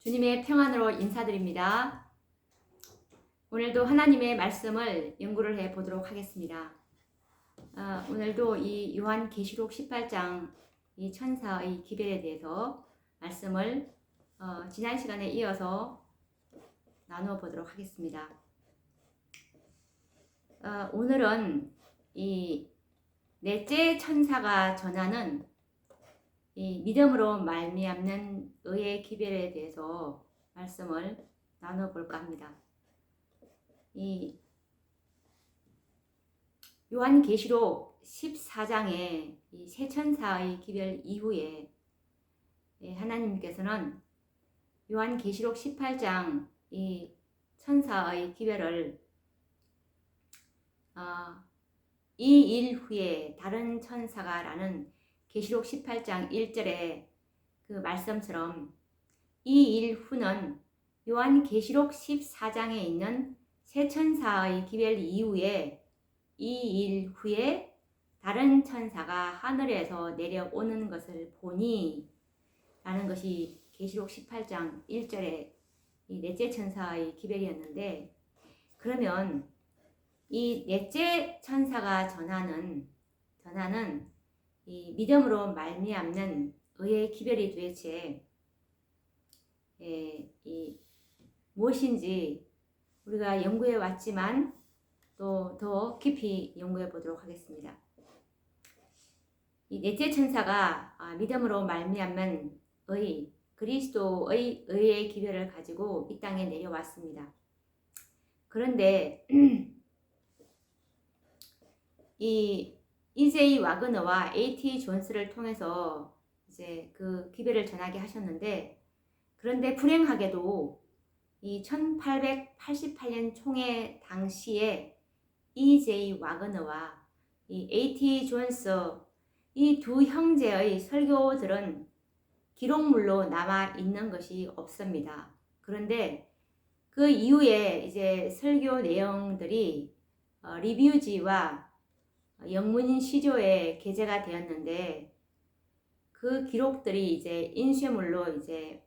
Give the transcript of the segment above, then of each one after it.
주님의 평안으로 인사드립니다. 오늘도 하나님의 말씀을 연구를 해 보도록 하겠습니다. 오늘도 이 요한계시록 18장 이 천사의 기별에 대해서 말씀을 지난 시간에 이어서 나누어 보도록 하겠습니다. 오늘은 이 넷째 천사가 전하는 이 믿음으로 말미암는 의의 기별에 대해서 말씀을 나눠 볼까 합니다. 이 요한계시록 14장의 이 세 천사의 기별 이후에 하나님께서는 요한계시록 18장 이 천사의 기별을 이 일 후에 다른 천사가 라는 계시록 18장 1절의 그 말씀처럼 이 일 후는 요한계시록 14장에 있는 세 천사의 기별 이후에 이 일 후에 다른 천사가 하늘에서 내려오는 것을 보니 라는 것이 계시록 18장 1절의 이 넷째 천사의 기별이었는데, 그러면 이 넷째 천사가 전하는 이 믿음으로 말미암는 의의 기별이 도대체 무엇인지 우리가 연구해 왔지만 또 더 깊이 연구해 보도록 하겠습니다. 이 넷째 천사가 믿음으로 말미암는 그리스도의 의의 기별을 가지고 이 땅에 내려왔습니다. 그런데 이 이제이 와그너와 A.T. 존스를 통해서 이제 그 기별을 전하게 하셨는데, 그런데 불행하게도 이 1888년 총회 당시에 이제이 와그너와 이 A.T. 존스 이 두 형제의 설교들은 기록물로 남아 있는 것이 없습니다. 그런데 그 이후에 이제 설교 내용들이 리뷰지와 영문 시조에 게재가 되었는데, 그 기록들이 이제 인쇄물로 이제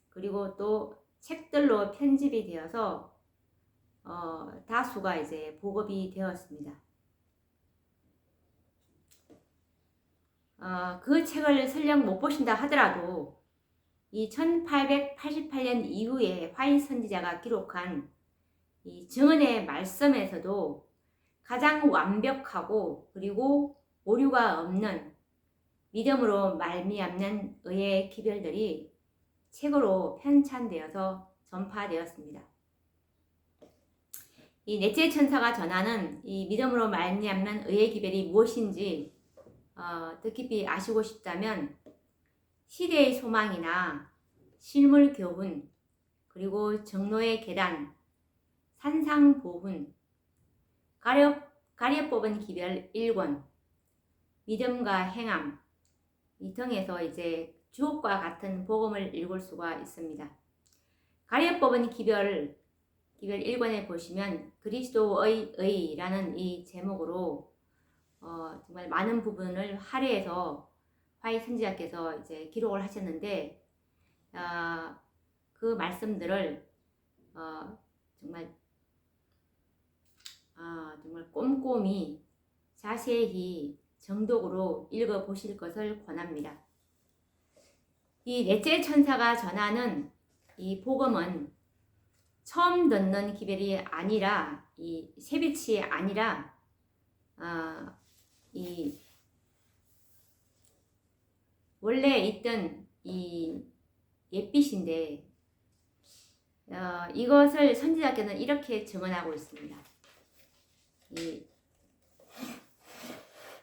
그리고 또 책들로 편집이 되어서 다수가 이제 보급이 되었습니다. 그 책을 설령 못 보신다 하더라도 이 1888년 이후에 화인 선지자가 기록한 이 증언의 말씀에서도 가장 완벽하고 그리고 오류가 없는 믿음으로 말미암는 의의 기별들이 책으로 편찬되어서 전파되었습니다. 이 넷째 천사가 전하는 이 믿음으로 말미암는 의의 기별이 무엇인지 더 깊이 아시고 싶다면 시대의 소망이나 실물 교훈, 그리고 정로의 계단, 산상보훈, 가려 뽑은 기별 1권, 믿음과 행함 이 등에서 이제 주옥과 같은 복음을 읽을 수가 있습니다. 가려 뽑은 기별 1권에 보시면 그리스도의 의라는 이 제목으로 정말 많은 부분을 할애해서 화이 선지자께서 이제 기록을 하셨는데, 그 말씀들을 정말 꼼꼼히 자세히 정독으로 읽어보실 것을 권합니다. 이 넷째 천사가 전하는 이 복음은 처음 듣는 기별이 아니라 이 새빛이 아니라 이 원래 있던 이 옛빛인데, 이것을 선지자께서는 이렇게 증언하고 있습니다. 이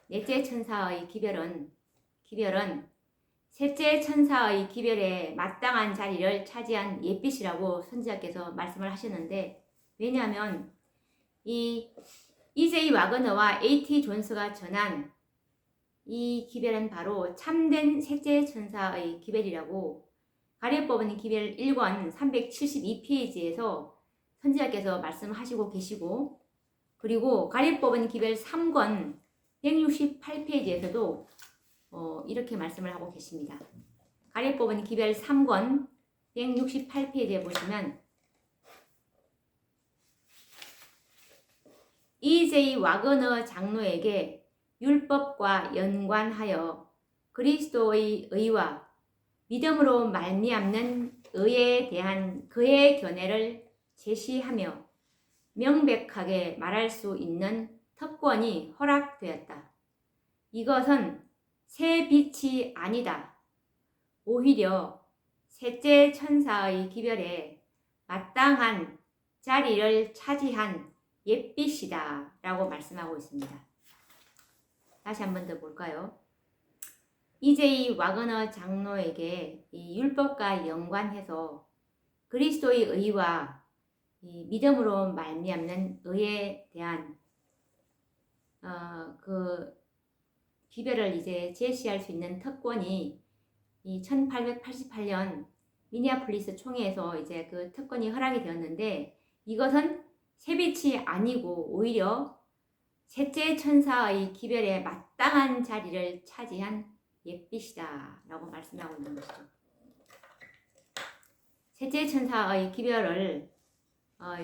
넷째 천사의 기별은 셋째 천사의 기별에 마땅한 자리를 차지한 옛빛이라고 선지자께서 말씀을 하셨는데, 왜냐하면 이 이제이 와그너와 A.T. 존스가 전한 이 기별은 바로 참된 셋째 천사의 기별이라고 가려 뽑은 기별 1권 372페이지에서 선지자께서 말씀하시고 계시고, 그리고 가려 뽑은 기별 3권 168페이지에서도 이렇게 말씀을 하고 계십니다. 가려 뽑은 기별 3권 168페이지에 보시면 E.J. 와그너 장로에게 율법과 연관하여 그리스도의 의와 믿음으로 말미암는 의에 대한 그의 견해를 제시하며 명백하게 말할 수 있는 특권이 허락되었다. 이것은 새 빛이 아니다. 오히려 셋째 천사의 기별에 마땅한 자리를 차지한 옛빛이다 라고 말씀하고 있습니다. 다시 한 번 더 볼까요? E.J. 와그너 장로에게 이 율법과 연관해서 그리스도의 의와 이 믿음으로 말미암는 의에 대한 그 기별을 이제 제시할 수 있는 특권이 이 1888년 미니애폴리스 총회에서 이제 그 특권이 허락이 되었는데, 이것은 새빛이 아니고 오히려 셋째 천사의 기별에 마땅한 자리를 차지한 옛빛이다 라고 말씀하고 있는 것이죠. 셋째 천사의 기별을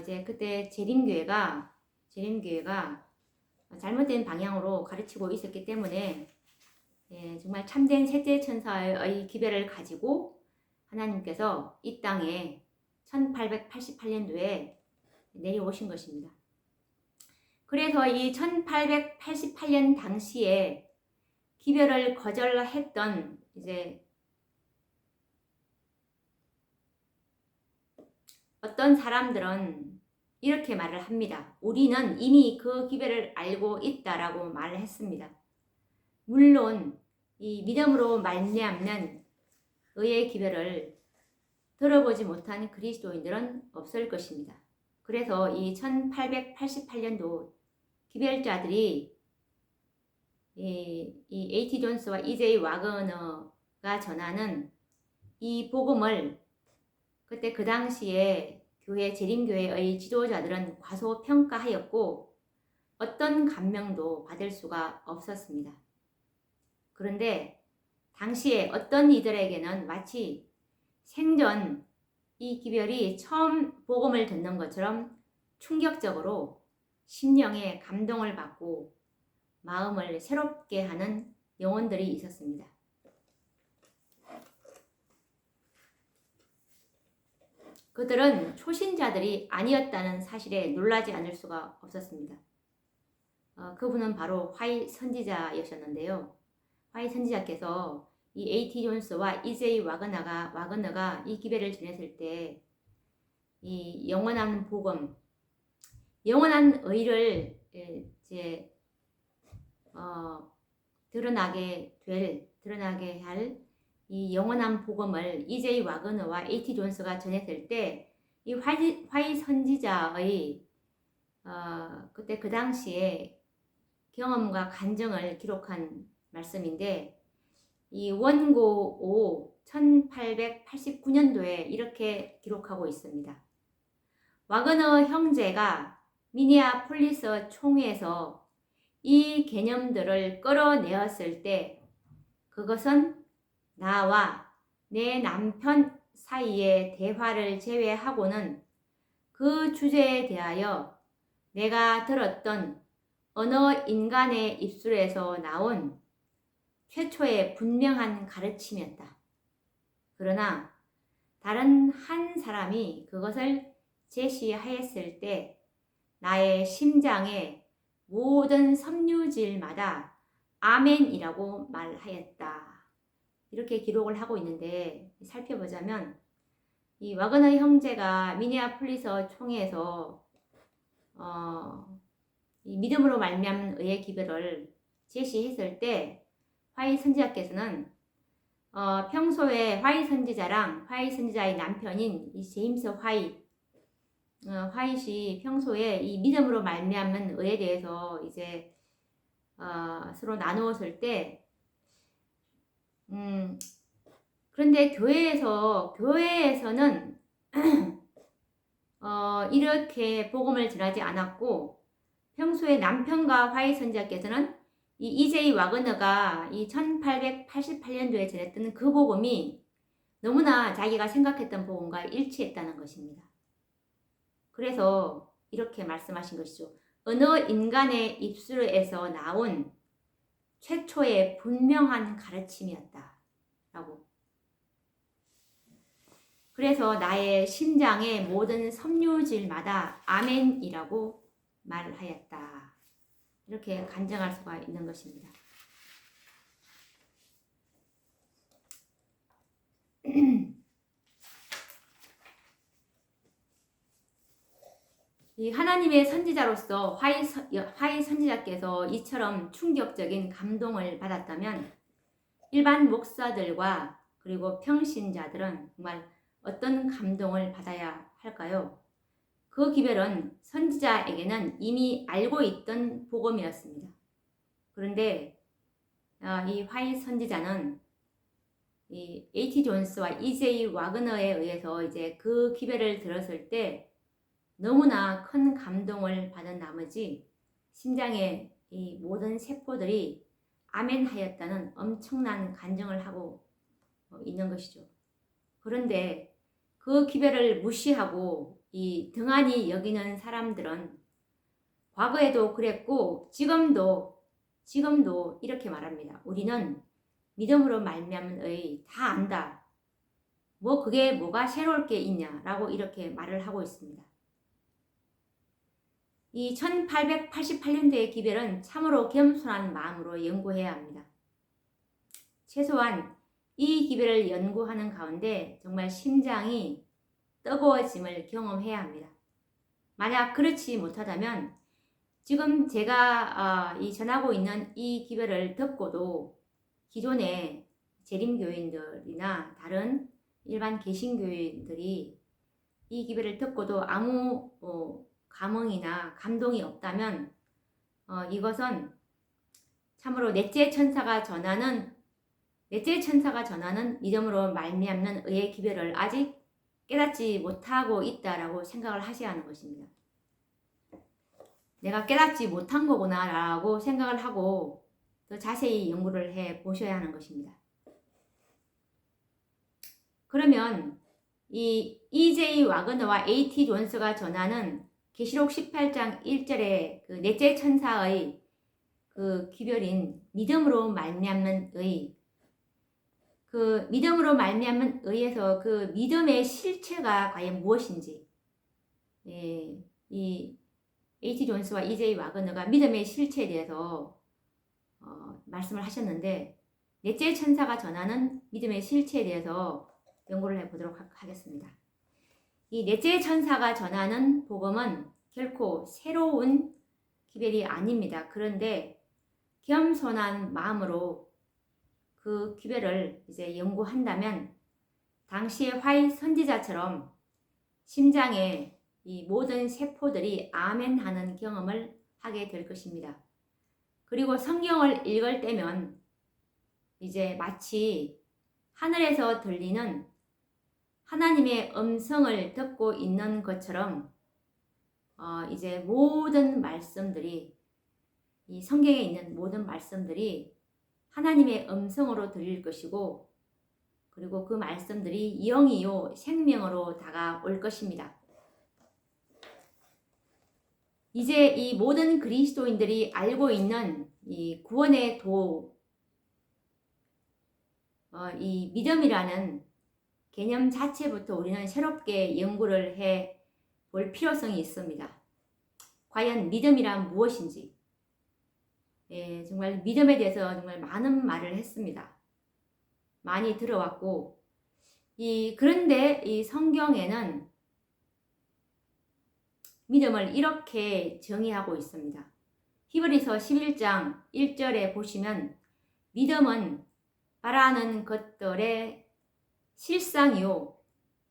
이제 그때 재림교회가 잘못된 방향으로 가르치고 있었기 때문에 정말 참된 셋째 천사의 기별을 가지고 하나님께서 이 땅에 1888년도에 내려오신 것입니다. 그래서 이 1888년 당시에 기별을 거절했던 이제 어떤 사람들은 이렇게 말을 합니다. 우리는 이미 그 기별을 알고 있다라고 말을 했습니다. 물론 이 믿음으로 말미암는 의의 기별을 들어보지 못한 그리스도인들은 없을 것입니다. 그래서 이 1888년도 기별자들이 이 A.T. 존스와 E.J. 와그너가 전하는 이 복음을 그때 그 당시에 교회 재림교회의 지도자들은 과소평가하였고 어떤 감명도 받을 수가 없었습니다. 그런데 당시에 어떤 이들에게는 마치 생전 이 기별이 처음 복음을 듣는 것처럼 충격적으로 심령에 감동을 받고 마음을 새롭게 하는 영혼들이 있었습니다. 그들은 초신자들이 아니었다는 사실에 놀라지 않을 수가 없었습니다. 그분은 바로 화이 선지자였었는데요. 화이 선지자께서 이 A.T. 존스와 E.J. 와그너가 이 기별을 전했을 때 이 영원한 복음, 영원한 의를 이제 드러나게 할 이 영원한 복음을 E.J. 와그너와 A.T. 존스가 전했을 때 이 화이 선지자의 그때 그 당시에 경험과 간증을 기록한 말씀인데, 이 원고 5 1889년도에 이렇게 기록하고 있습니다. 와그너 형제가 미니애폴리스 총회에서 이 개념들을 끌어내었을 때 그것은 나와 내 남편 사이의 대화를 제외하고는 그 주제에 대하여 내가 들었던 어느 인간의 입술에서 나온 최초의 분명한 가르침이었다. 그러나 다른 한 사람이 그것을 제시하였을 때 나의 심장의 모든 섬유질마다 아멘이라고 말하였다. 이렇게 기록을 하고 있는데, 살펴보자면 이 와그너 형제가 미니애폴리스 총회에서 이 믿음으로 말미암는 의의 기별을 제시했을 때 화이 선지자께서는 평소에 화이 선지자의 남편인 이 제임스 화이시 평소에 이 믿음으로 말미암는 의에 대해서 이제 서로 나누었을 때 그런데 교회에서는 이렇게 복음을 전하지 않았고, 평소에 남편과 화이 선지자께서는 이 E.J. 와그너가 이 1888년도에 전했던 그 복음이 너무나 자기가 생각했던 복음과 일치했다는 것입니다. 그래서 이렇게 말씀하신 것이죠. 어느 인간의 입술에서 나온 최초의 분명한 가르침이었다. 라고. 그래서 나의 심장의 모든 섬유질마다 아멘이라고 말하였다. 이렇게 간증할 수가 있는 것입니다. 이 하나님의 선지자로서 화이 선지자께서 이처럼 충격적인 감동을 받았다면 일반 목사들과 그리고 평신자들은 정말 어떤 감동을 받아야 할까요? 그 기별은 선지자에게는 이미 알고 있던 복음이었습니다. 그런데 이 화이 선지자는 이 A.T. 존스와 E.J. 와그너에 의해서 이제 그 기별을 들었을 때 너무나 큰 감동을 받은 나머지 심장의 이 모든 세포들이 아멘하였다는 엄청난 간증을 하고 있는 것이죠. 그런데 그 기별을 무시하고 이 등한히 여기는 사람들은 과거에도 그랬고 지금도 이렇게 말합니다. 우리는 믿음으로 말미암은 다 안다. 뭐 그게 뭐가 새로울 게 있냐라고 이렇게 말을 하고 있습니다. 이 1888년도의 기별은 참으로 겸손한 마음으로 연구해야 합니다. 최소한 이 기별을 연구하는 가운데 정말 심장이 뜨거워짐을 경험해야 합니다. 만약 그렇지 못하다면 지금 제가 전하고 있는 이 기별을 듣고도 기존의 재림교인들이나 다른 일반 개신교인들이 이 기별을 듣고도 아무 감흥이나 감동이 없다면 이것은 참으로 넷째 천사가 전하는 믿음으로 말미암는 의의 기별을 아직 깨닫지 못하고 있다라고 생각을 하셔야 하는 것입니다. 내가 깨닫지 못한 거구나 라고 생각을 하고 더 자세히 연구를 해 보셔야 하는 것입니다. 그러면 이 E.J. 와그너와 A.T. 존스가 전하는 계시록 18장 1절의 그 넷째 천사의 그 기별인 믿음으로 말미암는 의, 그 믿음으로 말미암는 의에서 그 믿음의 실체가 과연 무엇인지, 이 A.T. 존스와 E.J. 와그너가 믿음의 실체에 대해서 말씀을 하셨는데 넷째 천사가 전하는 믿음의 실체에 대해서 연구를 해보도록 하겠습니다. 이 넷째 천사가 전하는 복음은 결코 새로운 기별이 아닙니다. 그런데 겸손한 마음으로 그 기별을 이제 연구한다면 당시의 화이 선지자처럼 심장에 이 모든 세포들이 아멘하는 경험을 하게 될 것입니다. 그리고 성경을 읽을 때면 이제 마치 하늘에서 들리는 하나님의 음성을 듣고 있는 것처럼 이제 모든 말씀들이 이 성경에 있는 모든 말씀들이 하나님의 음성으로 들릴 것이고 그리고 그 말씀들이 영이요 생명으로 다가올 것입니다. 이제 이 모든 그리스도인들이 알고 있는 이 구원의 이 믿음이라는 개념 자체부터 우리는 새롭게 연구를 해 볼 필요성이 있습니다. 과연 믿음이란 무엇인지, 정말 믿음에 대해서 정말 많은 말을 했습니다. 많이 들어왔고, 그런데 이 성경에는 믿음을 이렇게 정의하고 있습니다. 히브리서 11장 1절에 보시면 믿음은 바라는 것들의 실상이요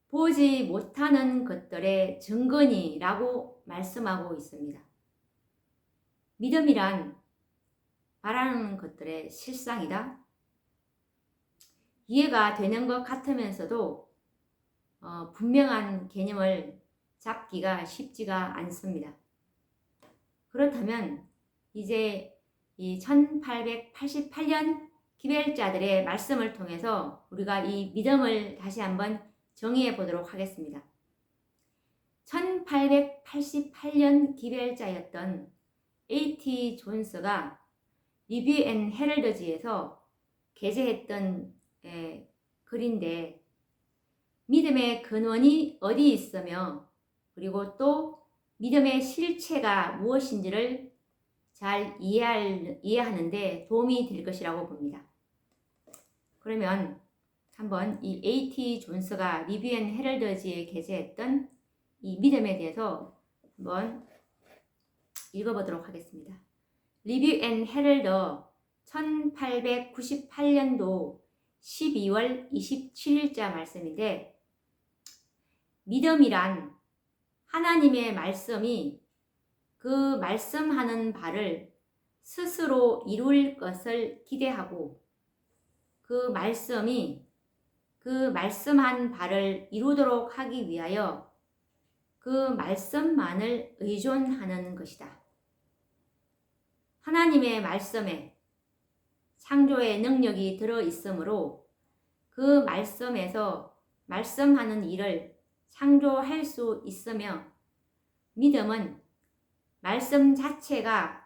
보지 못하는 것들의 증거니라고 말씀하고 있습니다. 믿음이란 바라는 것들의 실상이다. 이해가 되는 것 같으면서도 분명한 개념을 잡기가 쉽지가 않습니다. 그렇다면 이제 이 1888년 기별자들의 말씀을 통해서 우리가 이 믿음을 다시 한번 정의해 보도록 하겠습니다. 1888년 기별자였던 A.T. 존스가 리뷰 앤 헤럴드지에서 게재했던 글인데, 믿음의 근원이 어디 있으며 그리고 또 믿음의 실체가 무엇인지를 잘 이해하는데 도움이 될 것이라고 봅니다. 그러면 한번 이 A.T. 존스가 리뷰 앤 헤럴드지에 게재했던 이 믿음에 대해서 한번 읽어보도록 하겠습니다. 리뷰 앤 헤럴드 1898년도 12월 27일자 말씀인데, 믿음이란 하나님의 말씀이 그 말씀하는 바를 스스로 이룰 것을 기대하고 그 말씀이 그 말씀한 바를 이루도록 하기 위하여 그 말씀만을 의존하는 것이다. 하나님의 말씀에 창조의 능력이 들어있으므로 그 말씀에서 말씀하는 일을 창조할 수 있으며, 믿음은 말씀 자체가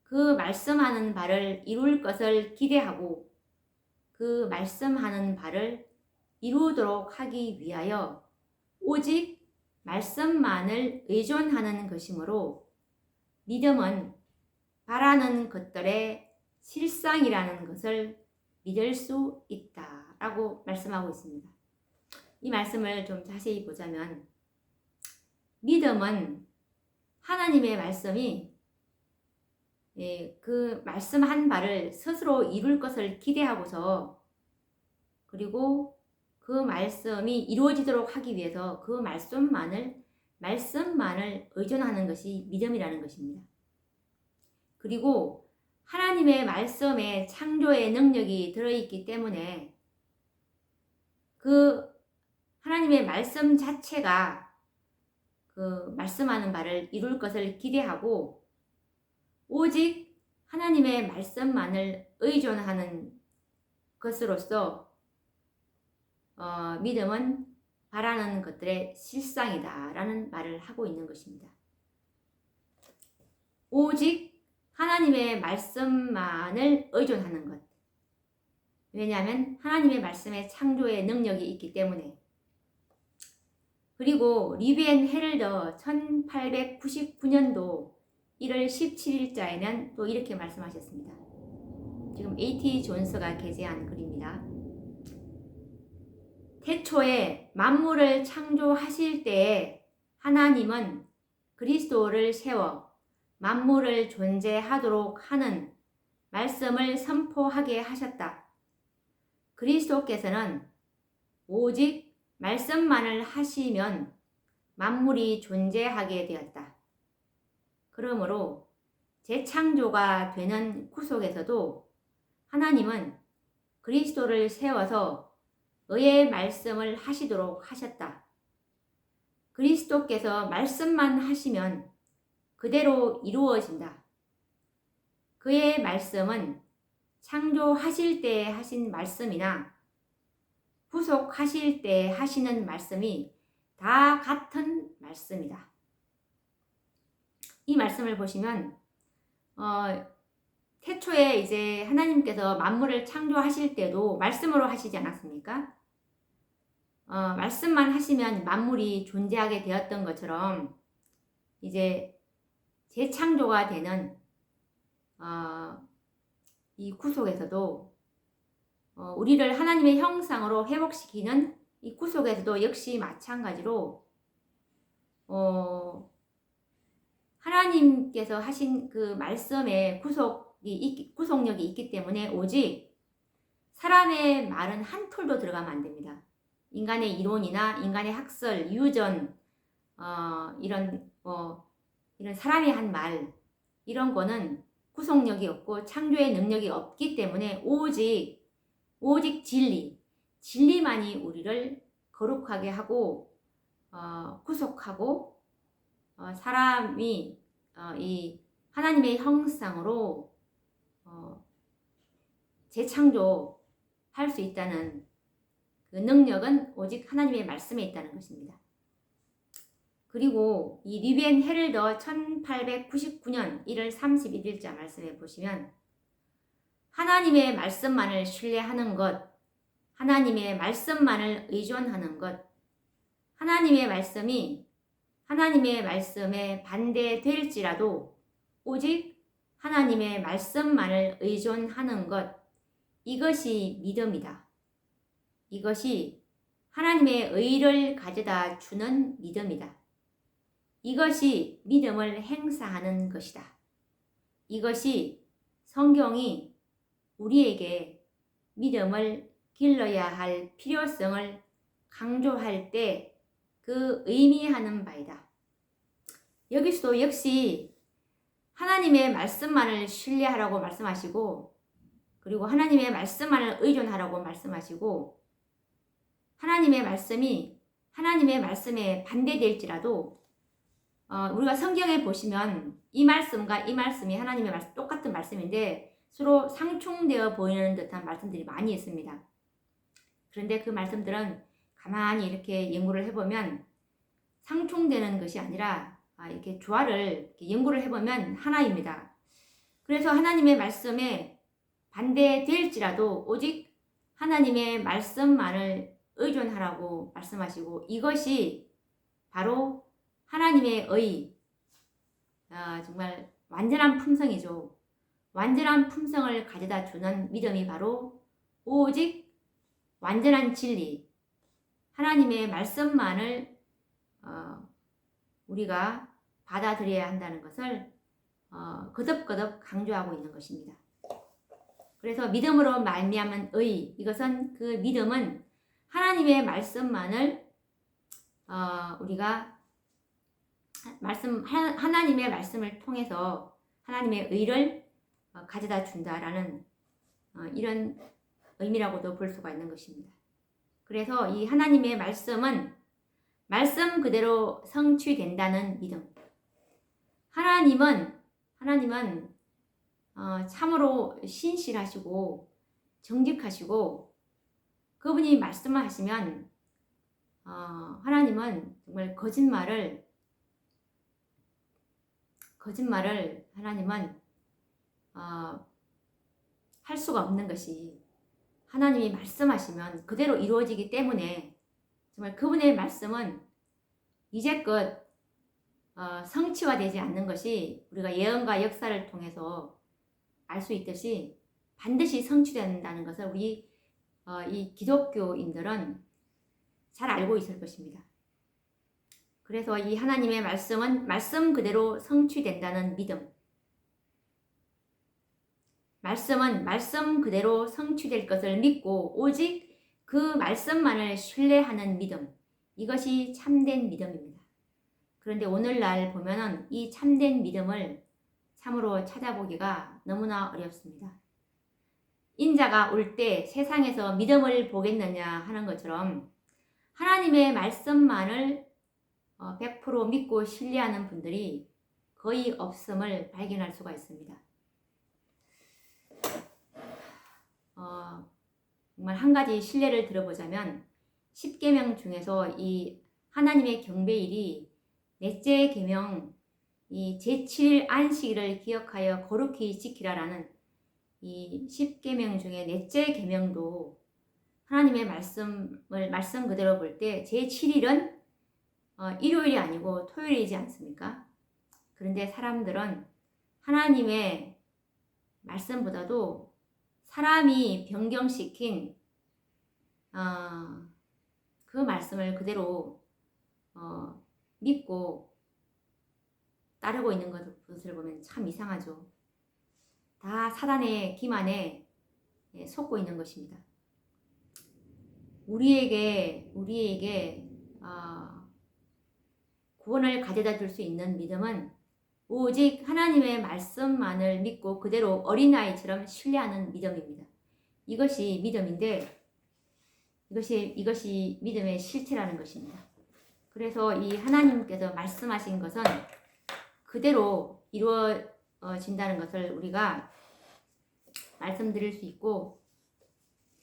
그 말씀하는 바를 이룰 것을 기대하고 그 말씀하는 바를 이루도록 하기 위하여 오직 말씀만을 의존하는 것이므로, 믿음은 바라는 것들의 실상이라는 것을 믿을 수 있다라고 말씀하고 있습니다. 이 말씀을 좀 자세히 보자면, 믿음은 하나님의 말씀이 그 말씀한 바를 스스로 이룰 것을 기대하고서, 그리고 그 말씀이 이루어지도록 하기 위해서 그 말씀만을 의존하는 것이 믿음이라는 것입니다. 그리고 하나님의 말씀에 창조의 능력이 들어있기 때문에 그 하나님의 말씀 자체가 그 말씀하는 바를 이룰 것을 기대하고 오직 하나님의 말씀만을 의존하는 것으로서 믿음은 바라는 것들의 실상이다 라는 말을 하고 있는 것입니다. 오직 하나님의 말씀만을 의존하는 것. 왜냐하면 하나님의 말씀에 창조의 능력이 있기 때문에. 그리고 리뷰 앤 헤럴드 1899년도 1월 17일자에는 또 이렇게 말씀하셨습니다. 지금 A.T. 존스가 게재한 글입니다. 태초에 만물을 창조하실 때에 하나님은 그리스도를 세워 만물을 존재하도록 하는 말씀을 선포하게 하셨다. 그리스도께서는 오직 말씀만을 하시면 만물이 존재하게 되었다. 그러므로 재창조가 되는 구속에서도 하나님은 그리스도를 세워서 의의 말씀을 하시도록 하셨다. 그리스도께서 말씀만 하시면 그대로 이루어진다. 그의 말씀은 창조하실 때 하신 말씀이나 구속하실 때 하시는 말씀이 다 같은 말씀이다. 이 말씀을 보시면 태초에 이제 하나님께서 만물을 창조하실 때도 말씀으로 하시지 않았습니까? 말씀만 하시면 만물이 존재하게 되었던 것처럼 이제 재창조가 되는 이 구속에서도 우리를 하나님의 형상으로 회복시키는 이 구속에서도 역시 마찬가지로 하나님께서 하신 그 말씀에 구속력이 있기 때문에 오직 사람의 말은 한 톨도 들어가면 안 됩니다. 인간의 이론이나 인간의 학설, 유전, 이런 사람이 한 말, 이런 거는 구속력이 없고 창조의 능력이 없기 때문에 오직 진리만이 우리를 거룩하게 하고 구속하고 사람이 이 하나님의 형상으로 재창조할 수 있다는 그 능력은 오직 하나님의 말씀에 있다는 것입니다. 그리고 이 리벤 헤럴더 1899년 1월 31일자 말씀에 보시면 하나님의 말씀만을 신뢰하는 것, 하나님의 말씀만을 의존하는 것, 하나님의 말씀이 하나님의 말씀에 반대될지라도 오직 하나님의 말씀만을 의존하는 것, 이것이 믿음이다. 이것이 하나님의 의를 가져다 주는 믿음이다. 이것이 믿음을 행사하는 것이다. 이것이 성경이 우리에게 믿음을 길러야 할 필요성을 강조할 때 그 의미하는 바이다. 여기서도 역시 하나님의 말씀만을 신뢰하라고 말씀하시고, 그리고 하나님의 말씀만을 의존하라고 말씀하시고, 하나님의 말씀이 하나님의 말씀에 반대될지라도 우리가 성경에 보시면 이 말씀과 이 말씀이 하나님의 말씀 똑같은 말씀인데 서로 상충되어 보이는 듯한 말씀들이 많이 있습니다. 그런데 그 말씀들은 가만히 이렇게 연구를 해보면 상충되는 것이 아니라 이렇게 조화를 이렇게 연구를 해보면 하나입니다. 그래서 하나님의 말씀에 반대될지라도 오직 하나님의 말씀만을 의존하라고 말씀하시고, 이것이 바로 하나님의 정말 완전한 품성이죠. 완전한 품성을 가져다 주는 믿음이 바로 오직 완전한 진리, 하나님의 말씀만을 우리가 받아들여야 한다는 것을 거듭거듭 강조하고 있는 것입니다. 그래서 믿음으로 말미암은 이것은 그 믿음은 하나님의 말씀만을 우리가 하나님의 말씀을 통해서 하나님의 의를 가져다 준다라는 이런 의미라고도 볼 수가 있는 것입니다. 그래서 이 하나님의 말씀은 말씀 그대로 성취된다는 믿음. 하나님은 참으로 신실하시고 정직하시고, 그분이 말씀하시면 하나님은 정말 거짓말을 하나님은 할 수가 없는 것이, 하나님이 말씀하시면 그대로 이루어지기 때문에 정말 그분의 말씀은 이제껏 성취화되지 않는 것이 우리가 예언과 역사를 통해서 알 수 있듯이 반드시 성취된다는 것을 우리 이 기독교인들은 잘 알고 있을 것입니다. 그래서 이 하나님의 말씀은 말씀 그대로 성취된다는 믿음, 말씀은 말씀 그대로 성취될 것을 믿고 오직 그 말씀만을 신뢰하는 믿음, 이것이 참된 믿음입니다. 그런데 오늘날 보면은 이 참된 믿음을 참으로 찾아보기가 너무나 어렵습니다. 인자가 올 때 세상에서 믿음을 보겠느냐 하는 것처럼 하나님의 말씀만을 100% 믿고 신뢰하는 분들이 거의 없음을 발견할 수가 있습니다. 정말 한 가지 신뢰를 들어보자면 10계명 중에서 이 하나님의 경배일이 넷째 계명, 이 제7일 안식일을 기억하여 거룩히 지키라라는 이 10계명 중에 넷째 계명도 하나님의 말씀 그대로 볼 때 제7일은 일요일이 아니고 토요일이지 않습니까? 그런데 사람들은 하나님의 말씀보다도 사람이 변경시킨 그 말씀을 그대로 믿고 따르고 있는 것을 보면 참 이상하죠. 다 사단의 기만에 속고 있는 것입니다. 우리에게 구원을 가져다 줄 수 있는 믿음은 오직 하나님의 말씀만을 믿고 그대로 어린아이처럼 신뢰하는 믿음입니다. 이것이 믿음인데 이것이 믿음의 실체라는 것입니다. 그래서 이 하나님께서 말씀하신 것은 그대로 이루어진다는 것을 우리가 말씀드릴 수 있고,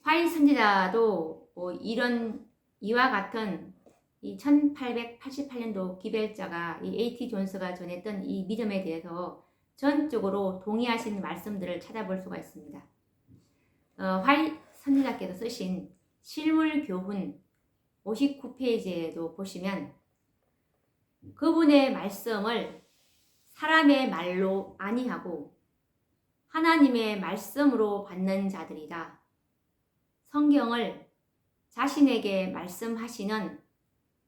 화이 선지자도 이런 이와 같은 이 1888년도 기별자가 이 A.T. 존스가 전했던 이 믿음에 대해서 전적으로 동의하신 말씀들을 찾아볼 수가 있습니다. 화이 선지자께서 쓰신 실물교훈 59페이지에도 보시면 그분의 말씀을 사람의 말로 아니하고 하나님의 말씀으로 받는 자들이다. 성경을 자신에게 말씀하시는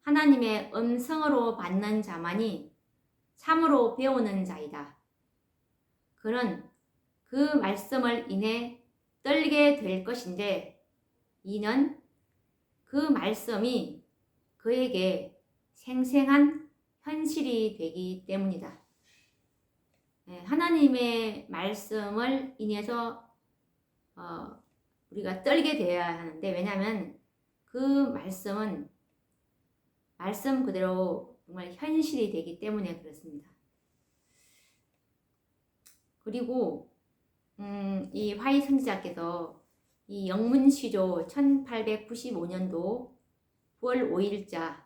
하나님의 음성으로 받는 자만이 참으로 배우는 자이다. 그는 그 말씀을 인해 떨게 될 것인데 이는 그 말씀이 그에게 생생한 현실이 되기 때문이다. 하나님의 말씀을 인해서 우리가 떨게 되어야 하는데, 왜냐하면 그 말씀은 말씀 그대로 정말 현실이 되기 때문에 그렇습니다. 그리고 이 화이 선지자께서 이 영문시조 1895년도 9월 5일자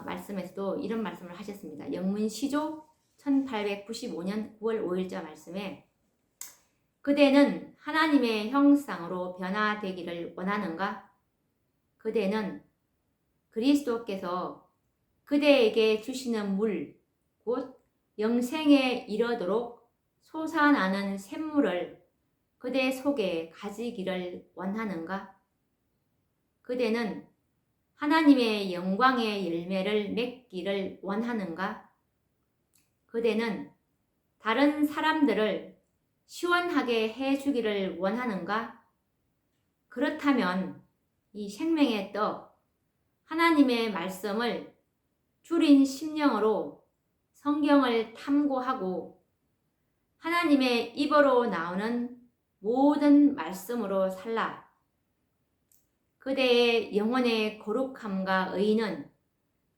말씀에서도 이런 말씀을 하셨습니다. 영문시조 1895년 9월 5일자 말씀에 그대는 하나님의 형상으로 변화되기를 원하는가? 그대는 그리스도께서 그대에게 주시는 물, 곧 영생에 이르도록 솟아나는 샘물을 그대 속에 가지기를 원하는가? 그대는 하나님의 영광의 열매를 맺기를 원하는가? 그대는 다른 사람들을 시원하게 해주기를 원하는가? 그렇다면 이 생명의 떡, 하나님의 말씀을 줄인 심령으로 성경을 탐구하고 하나님의 입으로 나오는 모든 말씀으로 살라. 그대의 영혼의 거룩함과 의는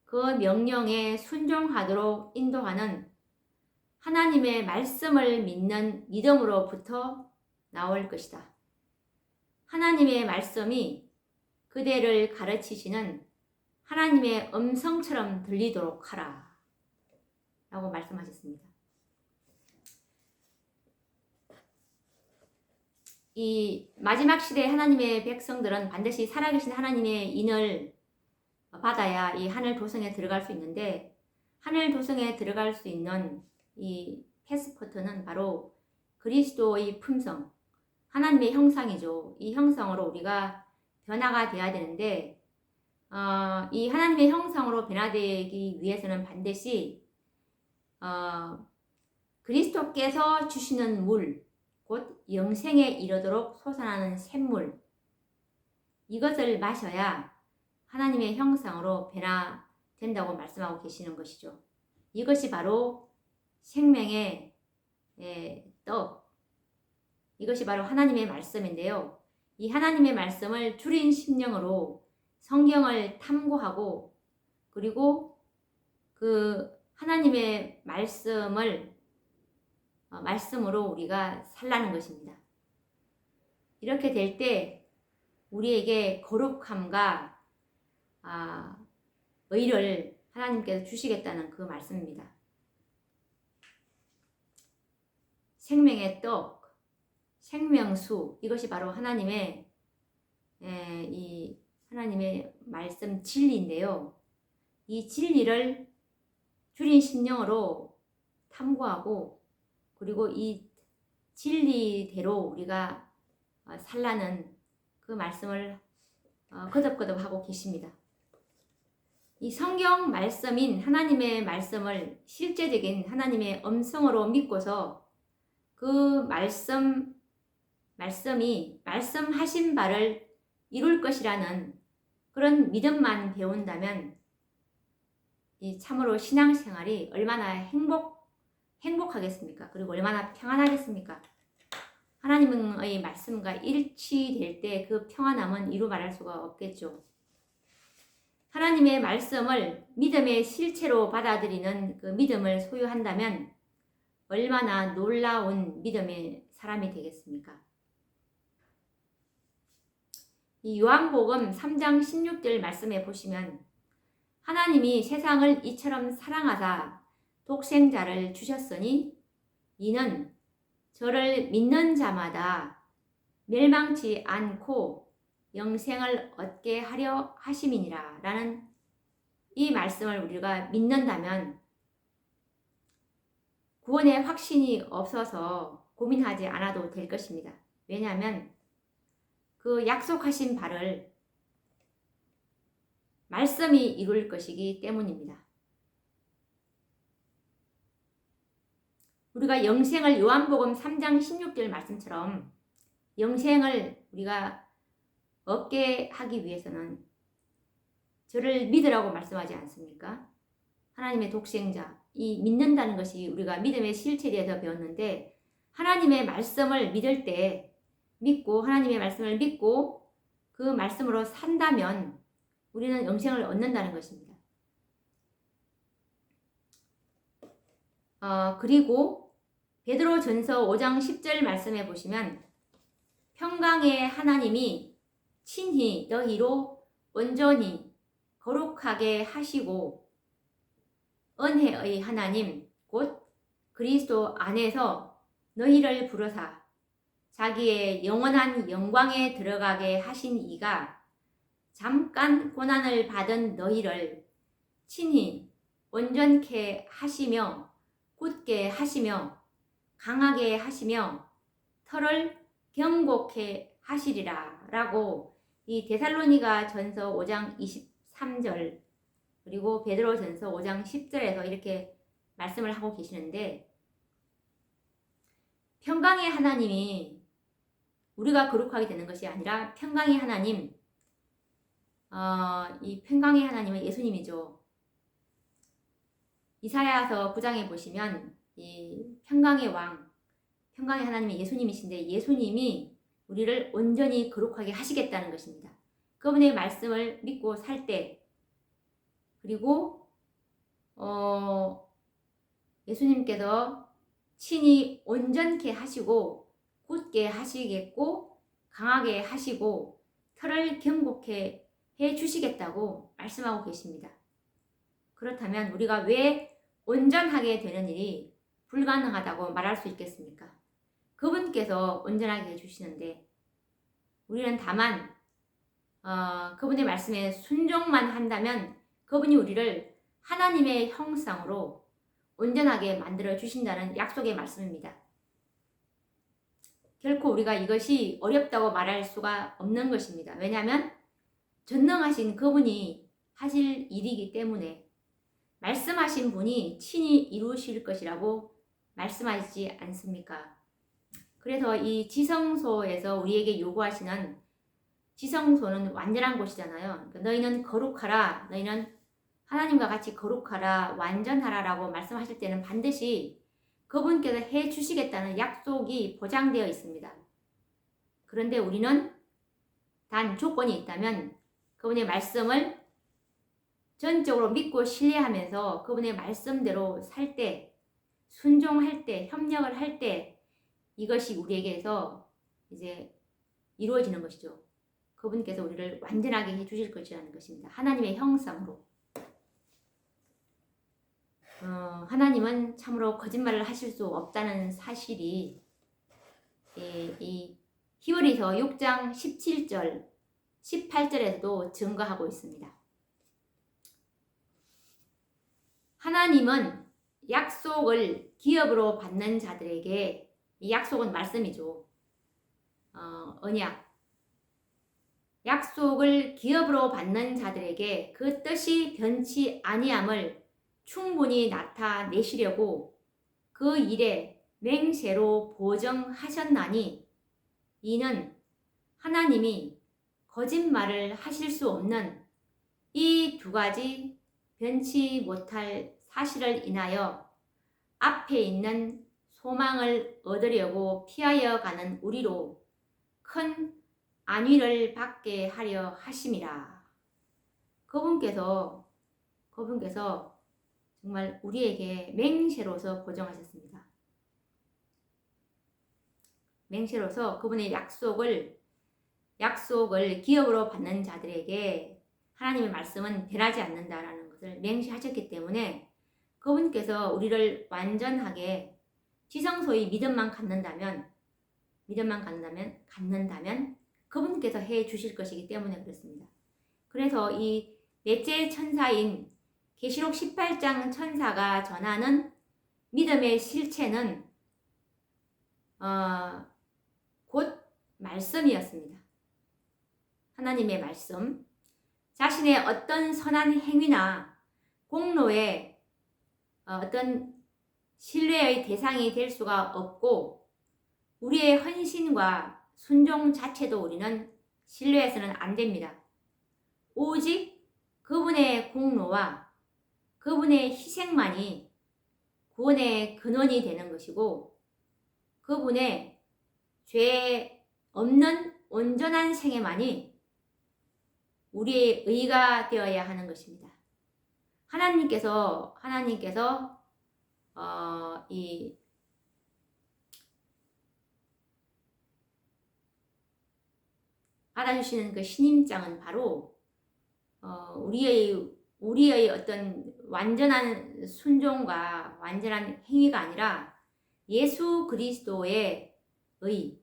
그 명령에 순종하도록 인도하는 하나님의 말씀을 믿는 믿음으로부터 나올 것이다. 하나님의 말씀이 그대를 가르치시는 하나님의 음성처럼 들리도록 하라. 라고 말씀하셨습니다. 이 마지막 시대 하나님의 백성들은 반드시 살아계신 하나님의 인을 받아야 이 하늘 도성에 들어갈 수 있는데, 하늘 도성에 들어갈 수 있는 이 패스포트는 바로 그리스도의 품성, 하나님의 형상이죠. 이 형상으로 우리가 변화가 돼야 되는데, 이 하나님의 형상으로 변화되기 위해서는 반드시 그리스도께서 주시는 물, 곧 영생에 이르도록 솟아나는 샘물, 이것을 마셔야 하나님의 형상으로 변화된다고 말씀하고 계시는 것이죠. 이것이 바로 생명의 떡, 이것이 바로 하나님의 말씀인데요. 이 하나님의 말씀을 줄인 심령으로 성경을 탐구하고, 그리고 그 하나님의 말씀으로 우리가 살라는 것입니다. 이렇게 될 때 우리에게 거룩함과 의를 하나님께서 주시겠다는 그 말씀입니다. 생명의 떡, 생명수, 이것이 바로 하나님의 말씀 진리인데요. 이 진리를 줄인 심령으로 탐구하고, 그리고 이 진리대로 우리가 살라는 그 말씀을 거듭거듭 하고 계십니다. 이 성경 말씀인 하나님의 말씀을 실제적인 하나님의 음성으로 믿고서 그 말씀이 말씀하신 바를 이룰 것이라는 그런 믿음만 배운다면 이 참으로 신앙생활이 얼마나 행복하겠습니까? 그리고 얼마나 평안하겠습니까? 하나님의 말씀과 일치될 때 그 평안함은 이루 말할 수가 없겠죠. 하나님의 말씀을 믿음의 실체로 받아들이는 그 믿음을 소유한다면 얼마나 놀라운 믿음의 사람이 되겠습니까? 이 요한복음 3장 16절 말씀에 보시면 하나님이 세상을 이처럼 사랑하사 독생자를 주셨으니 이는 저를 믿는 자마다 멸망치 않고 영생을 얻게 하려 하심이니라 라는 이 말씀을 우리가 믿는다면 구원의 확신이 없어서 고민하지 않아도 될 것입니다. 왜냐하면 그 약속하신 바를 말씀이 이룰 것이기 때문입니다. 우리가 영생을 요한복음 3장 16절 말씀처럼 영생을 우리가 얻게 하기 위해서는 저를 믿으라고 말씀하지 않습니까? 하나님의 독생자, 이 믿는다는 것이 우리가 믿음의 실체에 대해서 배웠는데 하나님의 말씀을 믿을 때 믿고 하나님의 말씀을 믿고 그 말씀으로 산다면 우리는 영생을 얻는다는 것입니다. 그리고 베드로전서 5장 10절 말씀에 보시면 평강의 하나님이 친히 너희로 온전히 거룩하게 하시고 은혜의 하나님 곧 그리스도 안에서 너희를 부르사 자기의 영원한 영광에 들어가게 하신 이가 잠깐 고난을 받은 너희를 친히 온전케 하시며 굳게 하시며 강하게 하시며 털을 경고케 하시리라 라고 이 데살로니가 전서 5장 23절 그리고 베드로전서 5장 10절에서 이렇게 말씀을 하고 계시는데 평강의 하나님이 우리가 거룩하게 되는 것이 아니라 평강의 하나님 이 평강의 하나님은 예수님이죠. 이사야서 9장에 보시면 이 평강의 왕, 평강의 하나님이 예수님이신데 예수님이 우리를 온전히 거룩하게 하시겠다는 것입니다. 그분의 말씀을 믿고 살 때 그리고 예수님께서 친히 온전케 하시고 굳게 하시겠고 강하게 하시고 털을 경고케 해 주시겠다고 말씀하고 계십니다. 그렇다면 우리가 왜 온전하게 되는 일이 불가능하다고 말할 수 있겠습니까? 그분께서 온전하게 해주시는데 우리는 다만 그분의 말씀에 순종만 한다면 그분이 우리를 하나님의 형상으로 온전하게 만들어 주신다는 약속의 말씀입니다. 결코 우리가 이것이 어렵다고 말할 수가 없는 것입니다. 왜냐하면 전능하신 그분이 하실 일이기 때문에 말씀하신 분이 친히 이루실 것이라고 말씀하시지 않습니까? 그래서 이 지성소에서 우리에게 요구하시는 지성소는 완전한 곳이잖아요. 그러니까 너희는 거룩하라, 너희는 하나님과 같이 거룩하라, 완전하라 라고 말씀하실 때는 반드시 그분께서 해 주시겠다는 약속이 보장되어 있습니다. 그런데 우리는 단 조건이 있다면 그분의 말씀을 전적으로 믿고 신뢰하면서 그분의 말씀대로 살 때, 순종할 때, 협력을 할 때 이것이 우리에게서 이제 이루어지는 것이죠. 그분께서 우리를 완전하게 해주실 것이라는 것입니다. 하나님의 형상으로. 하나님은 참으로 거짓말을 하실 수 없다는 사실이 이 히브리서 6장 17절, 18절에도 증거하고 있습니다. 하나님은 약속을 기업으로 받는 자들에게 이 약속은 말씀이죠. 언약. 약속을 기업으로 받는 자들에게 그 뜻이 변치 아니함을 충분히 나타내시려고 그 일에 맹세로 보정하셨나니 이는 하나님이 거짓말을 하실 수 없는 이 두 가지 변치 못할 사실을 인하여 앞에 있는 소망을 얻으려고 피하여 가는 우리로 큰 안위를 받게 하려 하심이라. 그분께서 정말 우리에게 맹세로서 보정하셨습니다. 맹세로서 그분의 약속을 약속을 기업으로 받는 자들에게 하나님의 말씀은 변하지 않는다라는 것을 맹시하셨기 때문에 그분께서 우리를 완전하게 지성소의 믿음만 갖는다면 그분께서 해 주실 것이기 때문에 그렇습니다. 그래서 이 넷째 천사인 계시록 18장 천사가 전하는 믿음의 실체는 곧 말씀이었습니다. 하나님의 말씀, 자신의 어떤 선한 행위나 공로에 어떤 신뢰의 대상이 될 수가 없고 우리의 헌신과 순종 자체도 우리는 신뢰해서는 안 됩니다. 오직 그분의 공로와 그분의 희생만이 구원의 근원이 되는 것이고 그분의 죄 없는 온전한 생애만이 우리의 의가 되어야 하는 것입니다. 하나님께서 이 받아주시는 그 신임장은 바로 우리의 어떤 완전한 순종과 완전한 행위가 아니라 예수 그리스도의 의,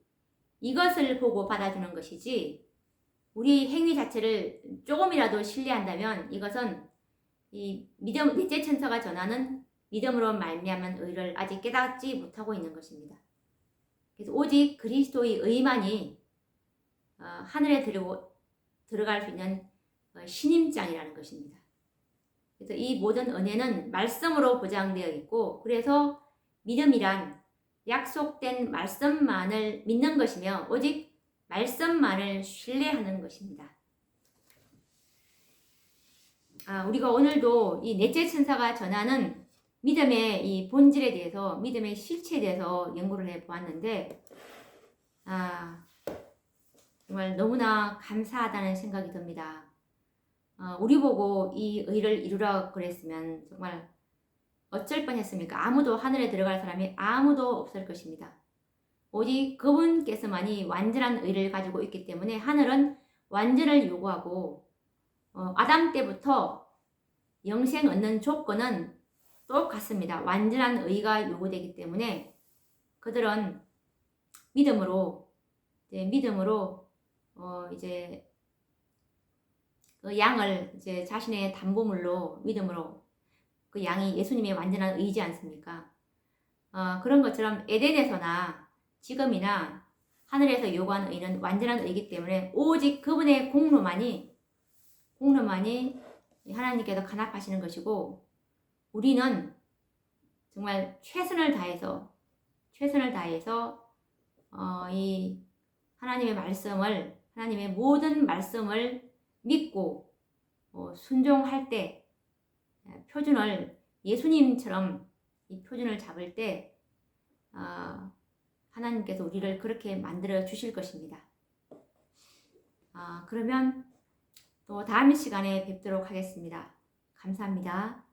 이것을 보고 받아주는 것이지 우리 행위 자체를 조금이라도 신뢰한다면 이것은 이 믿음, 넷째 천사가 전하는 믿음으로 말미암은 의를 아직 깨닫지 못하고 있는 것입니다. 그래서 오직 그리스도의 의만이 하늘에 들어갈 수 있는 신임장이라는 것입니다. 그래서 이 모든 은혜는 말씀으로 보장되어 있고 그래서 믿음이란 약속된 말씀만을 믿는 것이며 오직 말씀만을 신뢰하는 것입니다. 우리가 오늘도 이 넷째 천사가 전하는 믿음의 이 본질에 대해서 믿음의 실체에 대해서 연구를 해보았는데 정말 너무나 감사하다는 생각이 듭니다. 우리 보고 이 의를 이루라 그랬으면 정말 어쩔 뻔했습니까? 아무도 하늘에 들어갈 사람이 아무도 없을 것입니다. 오직 그분께서만이 완전한 의를 가지고 있기 때문에 하늘은 완전을 요구하고 아담 때부터 영생 얻는 조건은 똑같습니다. 완전한 의가 요구되기 때문에 그들은 믿음으로 이제 그 양을 이제 자신의 담보물로 믿음으로 그 양이 예수님의 완전한 의지 않습니까? 그런 것처럼 에덴에서나 지금이나 하늘에서 요구하는 의는 완전한 의이기 때문에 오직 그분의 공로만이 하나님께서 간합하시는 것이고 우리는 정말 최선을 다해서 이 하나님의 모든 말씀을 믿고 순종할 때 표준을 예수님처럼 이 표준을 잡을 때 하나님께서 우리를 그렇게 만들어 주실 것입니다. 그러면 또 다음 시간에 뵙도록 하겠습니다. 감사합니다.